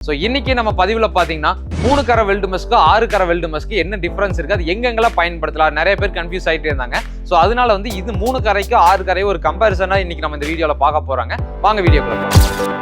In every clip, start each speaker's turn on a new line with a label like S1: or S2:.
S1: So இன்னைக்கு நம்ம பதிவில் பார்த்தீங்கன்னா 3 கரை வெல்டு மெஸ்க்கு 6 கரை வெல்டு மெஸ்க்கு என்ன டிஃபரன்ஸ் இருக்கு, அது எங்கெங்கெல்லாம் பயன்படுத்தலாம், நிறைய பேர் கன்ஃபியூஸ் ஆகிட்டே இருந்தாங்க. ஸோ அதனால வந்து இது 3 கரைக்கு 6 கரை ஒரு கம்பேரிசனாக இன்னைக்கு நம்ம இந்த வீடியோவில் பார்க்க போறாங்க. வாங்க வீடியோக்குள்ள போகலாம்.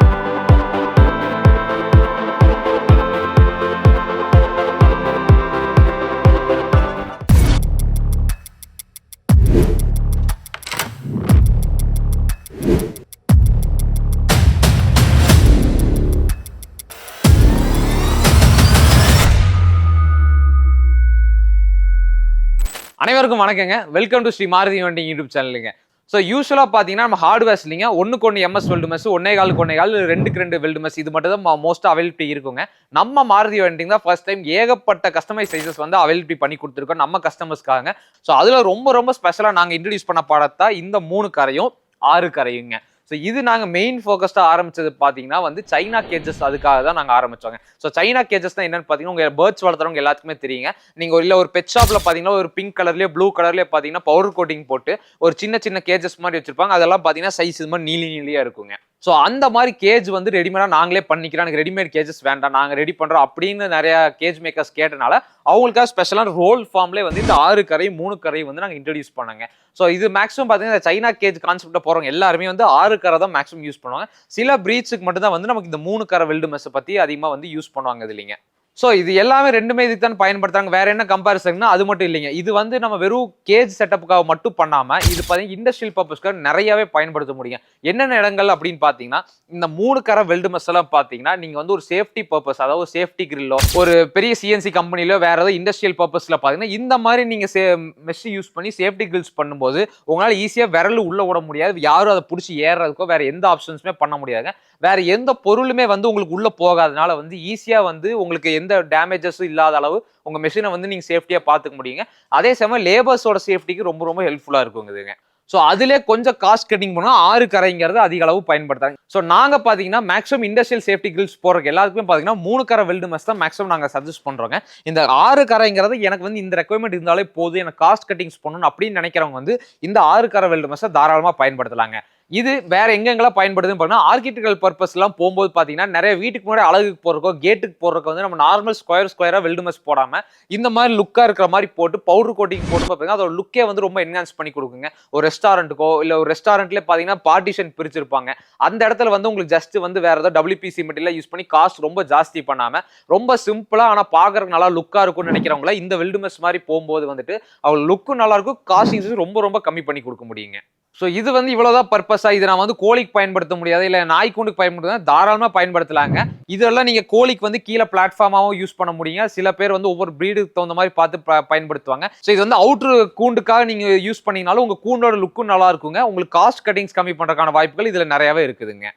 S1: அனைவருக்கும் வணக்கங்க. Welcome to Shri Maruthi welding YouTube சேனலுங்க. ஸோ யூஸ்வலாக பார்த்தீங்கன்னா நம்ம ஹார்ட்வேர்ஸ் இல்லைங்க 1:1 MS weld mesh, 1.25 2 weld mesh, இது மட்டும் தான் மோஸ்ட்டாக அவைலபிலிட்டி இருக்குங்க. நம்ம மாருதி வெண்டிங் தான் ஃபர்ஸ்ட் டைம் ஏகப்பட்ட கஸ்டமைஸ் சைஸஸ் வந்து அவைலபிலிட்டி பண்ணி கொடுத்துருக்கோம் நம்ம கஸ்டமர்ஸ்க்காக. ஸோ அதில் ரொம்ப ஸ்பெஷலாக நாங்கள் இன்ட்ரடியூஸ் பண்ண பாடத்தா இந்த 3 கரையும் 6 கரையுங்க. ஸோ இது நாங்கள் மெயின் ஃபோக்கஸ்டாக ஆரம்பிச்சது பார்த்தீங்கன்னா வந்து சைனா கேஜஸ், அதுக்காக தான் நாங்கள் ஆரம்பிச்சோங்க. ஸோ சைனா கேஜஸ் தான் என்னன்னு பார்த்தீங்கன்னா, உங்கள் பேர்ட்ஸ் வளர்த்துறவங்க எல்லாத்துக்குமே தெரியுங்க. நீங்கள் ஒரு பெட் ஷாப்பில் பார்த்தீங்கன்னா ஒரு பிங்க் கலர்லேயே ப்ளூ கலர்லேயே பார்த்தீங்கன்னா பவுடர் கோட்டிங் போட்டு ஒரு சின்ன கேஜஸ் மாதிரி வச்சிருப்பாங்க. அதெல்லாம் பார்த்தீங்கன்னா சைஸ் இது மாதிரி நீலியாக இருக்குங்க. ஸோ அந்த மாதிரி கேஜ் வந்து ரெடிமேடாக நாங்களே பண்ணிக்கிறோம், எனக்கு ரெடிமேட் கேஜஸ் வேண்டாம், நாங்கள் ரெடி பண்ணுறோம் அப்படின்னு நிறைய கேஜ் மேக்கர்ஸ் கேட்டனால அவங்களுக்காக ஸ்பெஷலான ரோல் ஃபார்ம்லேயே வந்து இந்த 6 கரை 3 கரை வந்து நாங்கள் இன்ட்ரடியூஸ் பண்ணாங்க. ஸோ இது மேக்ஸிமம் பார்த்தீங்கன்னா சைனா கேஜ் கான்செப்டை போகிறவங்க எல்லாருமே வந்து 6 கரை தான் மேக்ஸிமம் யூஸ் பண்ணுவாங்க. சில பிரீட்ஸுக்கு மட்டும் தான் வந்து நமக்கு இந்த 3 கரை வெல்டு மெஸ்ஸை பற்றி அதிகமாக வந்து யூஸ் பண்ணுவாங்க. இது இல்லைங்க. ஸோ இது எல்லாமே ரெண்டுமே இதுக்கு தான் பயன்படுத்துறாங்க. வேற என்ன கம்பேரிசன்னா அது மட்டும் இல்லைங்க. இது வந்து நம்ம வெறும் கேஜ் செட்டப்புக்காக மட்டும் பண்ணாமல் இது பார்த்தீங்கன்னா இண்டஸ்ட்ரியல் பர்பஸ்க்காக நிறையவே பயன்படுத்த முடியும். என்னென்ன இடங்கள் அப்படின்னு பார்த்தீங்கன்னா, இந்த 3 கரை வெல்டு மெஸ் எல்லாம் பார்த்தீங்கன்னா நீங்கள் வந்து ஒரு சேஃப்டி பர்பஸ், அதாவது சேஃப்டி கிரில்லோ ஒரு பெரிய சிஎன்சி கம்பெனிலோ வேற ஏதாவது இண்டஸ்ட்ரியல் பர்பஸ்ல பார்த்தீங்கன்னா இந்த மாதிரி நீங்கள் மெஷ் யூஸ் பண்ணி சேஃப்டி கிரில்ஸ் பண்ணும்போது உங்களால் ஈஸியாக விரல் உள்ள விட முடியாது, யாரும் அதை பிடிச்சி ஏறுறதுக்கோ வேற எந்த ஆப்ஷன்ஸுமே பண்ண முடியாது. வேற எந்த பொருளுமே வந்து உங்களுக்கு உள்ள போகாதனால வந்து ஈஸியா வந்து உங்களுக்கு எந்த டேமேஜஸும் இல்லாத அளவு உங்க மெஷினை வந்து நீங்க சேஃப்டியா பாத்துக்க முடியுங்க. அதே சமயம் லேபர்ஸோட சேஃப்டிக்கு ரொம்ப ஹெல்ப்ஃபுல்லா இருக்குங்க இதுங்க. ஸோ அதுலேயே கொஞ்சம் காஸ்ட் கட்டிங் பண்ணால் 6 கரைங்கிறது அதிக அளவு பயன்படுத்துறாங்க. ஸோ நாங்கள் பார்த்தீங்கன்னா மேக்ஸிமம் இண்டஸ்ட்ரியல் சேஃப்டி கிரில்ஸ் போகிறக்கு எல்லாத்துக்குமே பார்த்தீங்கன்னா 3 கரை வெல்டு மெஸ் தான் மேக்ஸிமம் நாங்கள் சஜஸ்ட் பண்ணுறோங்க. இந்த 6 கரைங்கிறது எனக்கு வந்து இந்த ரெக்குவயர்மெண்ட் இருந்தாலே போதும், எனக்கு காஸ்ட் கட்டிங்ஸ் பண்ணணும் அப்படின்னு நினைக்கிறவங்க வந்து இந்த 6 கரை வெல்டு மெஸ்ஸை தாராளமாக பயன்படுத்தலாங்க. இது வேற எங்கெங்கெல்லாம் பயன்படுதுன்னு பார்த்தீங்கன்னா ஆர்கிடெக்டல் பர்பஸ் எல்லாம் போகும்போது பார்த்தீங்கன்னா நிறைய வீட்டுக்கு முன்னாடி அழகுக்கு போறக்கோ கேட்டுக்கு போறதுக்கு வந்து நம்ம நார்மல் ஸ்கொயரா வெல்டு மெஸ் போடாம இந்த மாதிரி லுக்கா இருக்கிற மாதிரி போட்டு பவுடர் கோட்டிங் போட்டு பார்த்தீங்கன்னா அதோட லுக்கே வந்து ரொம்ப என்ஹான்ஸ் பண்ணி கொடுக்குங்க. ஒரு ரெஸ்டாரண்ட்டுக்கோ இல்லை ஒரு ரெஸ்டாரண்ட்லேயே பார்த்தீங்கன்னா பார்ட்டிஷன் பிரிச்சிருப்பாங்க. அந்த இடத்துல வந்து உங்களுக்கு ஜஸ்ட் வந்து வேற ஏதாவது WPC மெட்டீரியல் யூஸ் பண்ணி காஸ்ட் ரொம்ப ஜாஸ்தி பண்ணாம ரொம்ப சிம்பிளா ஆனால் பார்க்கறதுக்கு நல்லா லுக்கா இருக்கும்னு நினைக்கிறவங்கள இந்த வெல்டு மெஸ் மாதிரி போகும்போது வந்துட்டு அவங்க லுக்கும் நல்லா இருக்கும், காஸ்டிங்ஸ் ரொம்ப கம்மி பண்ணி கொடுக்க முடியுங்க. ஸோ இது வந்து இவ்வளோதான் பர்பஸா. இது நான் வந்து கோழிக்கு பயன்படுத்த முடியாது, இல்லை நாய்க்குண்டுக்கு பயன்படுத்த தாராளமாக பயன்படுத்தலாங்க. இதெல்லாம் நீங்கள் கோழிக்கு வந்து கீழே பிளாட்ஃபார்மாகவும் யூஸ் பண்ண முடியுங்க. சில பேர் வந்து ஒவ்வொரு ப்ரீடுக்கு தகுந்த மாதிரி பார்த்து பயன்படுத்துவாங்க. ஸோ இது வந்து அவுட்ரு கூண்டுக்காக நீங்கள் யூஸ் பண்ணிங்கனாலும் உங்கள் கூண்டோட லுக்கும் நல்லா இருக்குங்க. உங்களுக்கு காஸ்ட் கட்டிங்ஸ் கம்மி பண்ணுறதுக்கான வாய்ப்புகள் இதில் நிறையவே இருக்குதுங்க.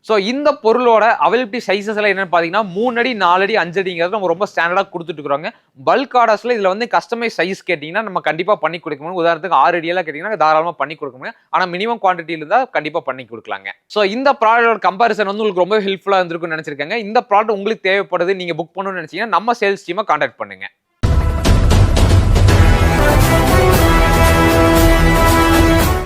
S1: ஸோ இந்த பொருளோட அவைலபிலிட்டி சைஸஸ் எல்லாம் என்னன்னு பார்த்தீங்கன்னா 3 அடி 4 அடி 5 அடிங்கிறது நம்ம ரொம்ப ஸ்டாண்டர்டாக கொடுத்துட்டு இருக்கிறோங்க. பல்க் ஆர்டர்ஸ்ல இதில் வந்து கஸ்டமைஸ் சைஸ் கேட்டிங்கன்னா நம்ம கண்டிப்பாக பண்ணி கொடுக்க முடியும். உதாரணத்துக்கு 6 அடியெல்லாம் கேட்டிங்கன்னா தாராளமாக பண்ணி கொடுக்க முடியும். ஆனால் மினிமம் குவான்டிட்டியில் இருந்தால் கண்டிப்பாக பண்ணி கொடுக்கலாங்க. ஸோ இந்த ப்ராடக்டோட கம்பேரிசன் வந்து உங்களுக்கு ரொம்ப ஹெல்ப்ஃபுல்லாக இருந்திருக்குன்னு நினைச்சிருக்காங்க. இந்த ப்ராடக்ட் உங்களுக்கு தேவைப்படுது, நீங்கள் புக் பண்ணணும்னு நினைச்சீங்கன்னா நம்ம சேல்ஸ் டீமை கான்டாக்ட் பண்ணுங்க.